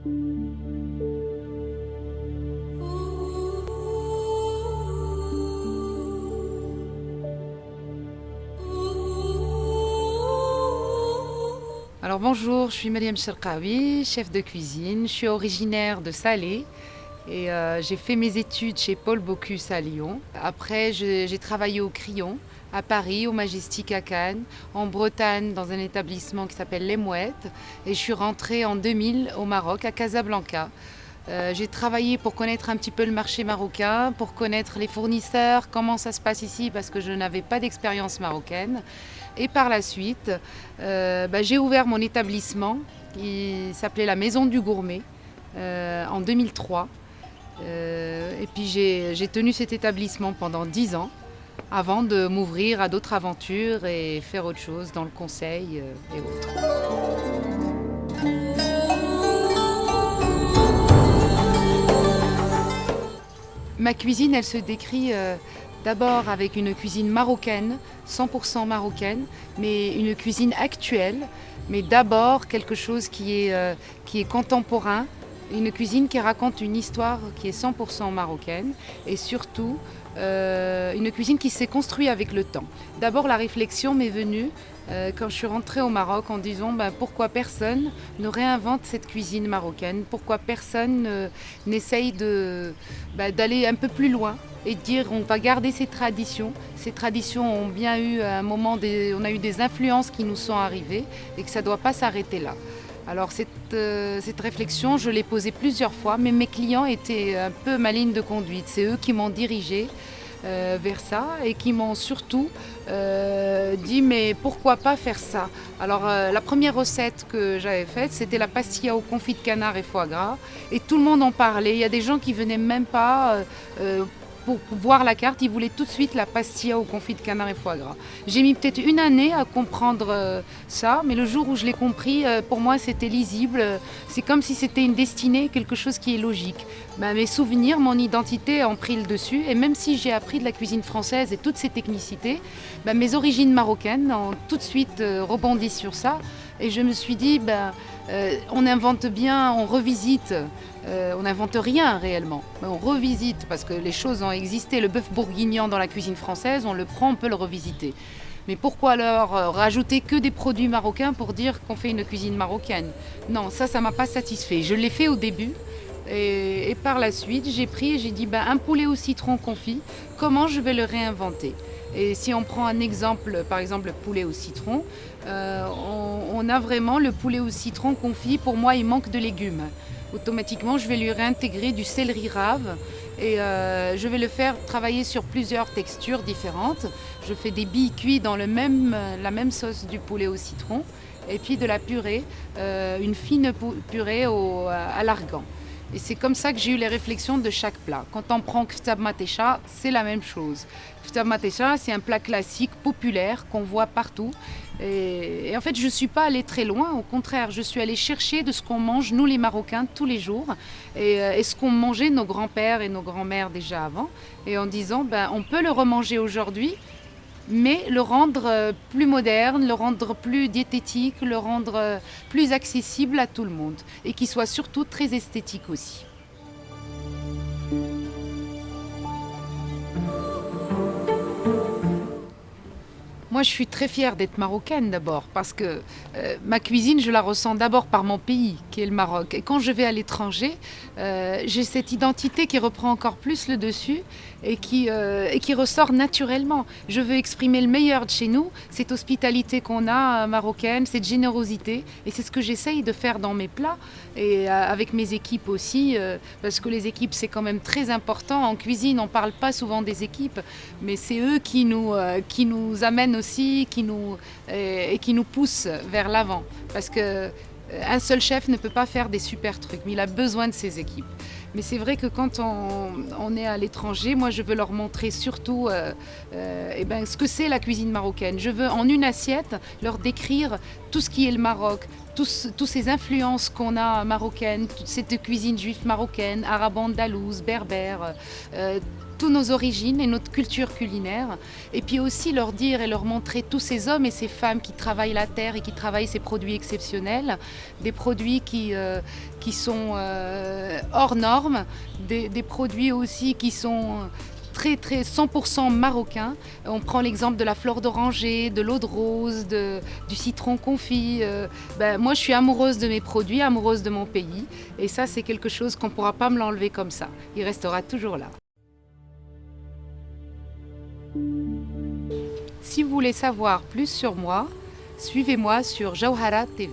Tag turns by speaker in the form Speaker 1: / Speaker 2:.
Speaker 1: Alors bonjour, je suis Mariam Cherkaoui, chef de cuisine. Je suis originaire de Salé et j'ai fait mes études chez Paul Bocuse à Lyon. Après, j'ai travaillé au Crillon, à Paris, au Majestic à Cannes, en Bretagne dans un établissement qui s'appelle Les Mouettes et je suis rentrée en 2000 au Maroc, à Casablanca. J'ai travaillé pour connaître un petit peu le marché marocain, pour connaître les fournisseurs, comment ça se passe ici parce que je n'avais pas d'expérience marocaine. Et par la suite, j'ai ouvert mon établissement qui s'appelait la Maison du Gourmet en 2003. Et puis j'ai tenu cet établissement pendant 10 ans avant de m'ouvrir à d'autres aventures et faire autre chose dans le conseil et autres. Ma cuisine, elle se décrit d'abord avec une cuisine marocaine, 100% marocaine, mais une cuisine actuelle, mais d'abord quelque chose qui est contemporain, une cuisine qui raconte une histoire qui est 100% marocaine et surtout une cuisine qui s'est construite avec le temps. D'abord, la réflexion m'est venue quand je suis rentrée au Maroc en disant pourquoi personne ne réinvente cette cuisine marocaine, pourquoi personne n'essaye d'aller un peu plus loin et de dire on va garder ces traditions. Ces traditions ont bien eu à un moment, on a eu des influences qui nous sont arrivées et que ça ne doit pas s'arrêter là. Alors cette réflexion, je l'ai posée plusieurs fois, mais mes clients étaient un peu ma ligne de conduite. C'est eux qui m'ont dirigée vers ça et qui m'ont surtout dit mais pourquoi pas faire ça. Alors la première recette que j'avais faite, c'était la pastilla au confit de canard et foie gras et tout le monde en parlait. Il y a des gens qui venaient même pas pour voir la carte, ils voulaient tout de suite la pastilla au confit de canard et foie gras. J'ai mis peut-être une année à comprendre ça, mais le jour où je l'ai compris, pour moi c'était lisible. C'est comme si c'était une destinée, quelque chose qui est logique. Mes souvenirs, mon identité ont pris le dessus, et même si j'ai appris de la cuisine française et toutes ces technicités, mes origines marocaines ont tout de suite rebondi sur ça. Et je me suis dit, on invente bien, on revisite. On n'invente rien réellement, mais on revisite parce que les choses ont existé. Le bœuf bourguignon dans la cuisine française, on le prend, on peut le revisiter. Mais pourquoi alors rajouter que des produits marocains pour dire qu'on fait une cuisine marocaine? Non, ça ne m'a pas satisfait. Je l'ai fait au début et par la suite, j'ai dit un poulet au citron confit, comment je vais le réinventer? Et si on prend un exemple, par exemple le poulet au citron, on a vraiment le poulet au citron confit. Pour moi, il manque de légumes. Automatiquement, je vais lui réintégrer du céleri rave et je vais le faire travailler sur plusieurs textures différentes. Je fais des billes cuites dans la même sauce du poulet au citron et puis de la purée, une fine purée à l'argan. Et c'est comme ça que j'ai eu les réflexions de chaque plat. Quand on prend kftab matécha, c'est la même chose. Kftab matécha, c'est un plat classique, populaire, qu'on voit partout. Et en fait, je ne suis pas allée très loin. Au contraire, je suis allée chercher de ce qu'on mange, nous les Marocains, tous les jours. Et ce qu'ont mangé nos grands-pères et nos grands-mères déjà avant. Et en disant, on peut le remanger aujourd'hui, mais le rendre plus moderne, le rendre plus diététique, le rendre plus accessible à tout le monde et qui soit surtout très esthétique aussi. Moi, je suis très fière d'être marocaine d'abord parce que ma cuisine, je la ressens d'abord par mon pays, qui est le Maroc. Et quand je vais à l'étranger, j'ai cette identité qui reprend encore plus le dessus et qui ressort naturellement. Je veux exprimer le meilleur de chez nous, cette hospitalité qu'on a marocaine, cette générosité. Et c'est ce que j'essaye de faire dans mes plats et avec mes équipes aussi, parce que les équipes, c'est quand même très important. En cuisine, on ne parle pas souvent des équipes, mais c'est eux qui nous amènent aussi, qui nous poussent vers l'avant. Parce qu'un seul chef ne peut pas faire des super trucs, mais il a besoin de ses équipes. Mais c'est vrai que quand on est à l'étranger, moi je veux leur montrer surtout ce que c'est la cuisine marocaine. Je veux en une assiette leur décrire tout ce qui est le Maroc, toutes ces influences qu'on a marocaines, toute cette cuisine juive marocaine, arabe-andalouse, berbère, toutes nos origines et notre culture culinaire. Et puis aussi leur dire et leur montrer tous ces hommes et ces femmes qui travaillent la terre et qui travaillent ces produits exceptionnels, des produits qui sont hors normes, des produits aussi qui sont très 100% marocains. On prend l'exemple de la fleur d'oranger, de l'eau de rose, du citron confit. Moi, je suis amoureuse de mes produits, amoureuse de mon pays. Et ça, c'est quelque chose qu'on ne pourra pas me l'enlever comme ça. Il restera toujours là. Si vous voulez savoir plus sur moi, suivez-moi sur Jawhara TV.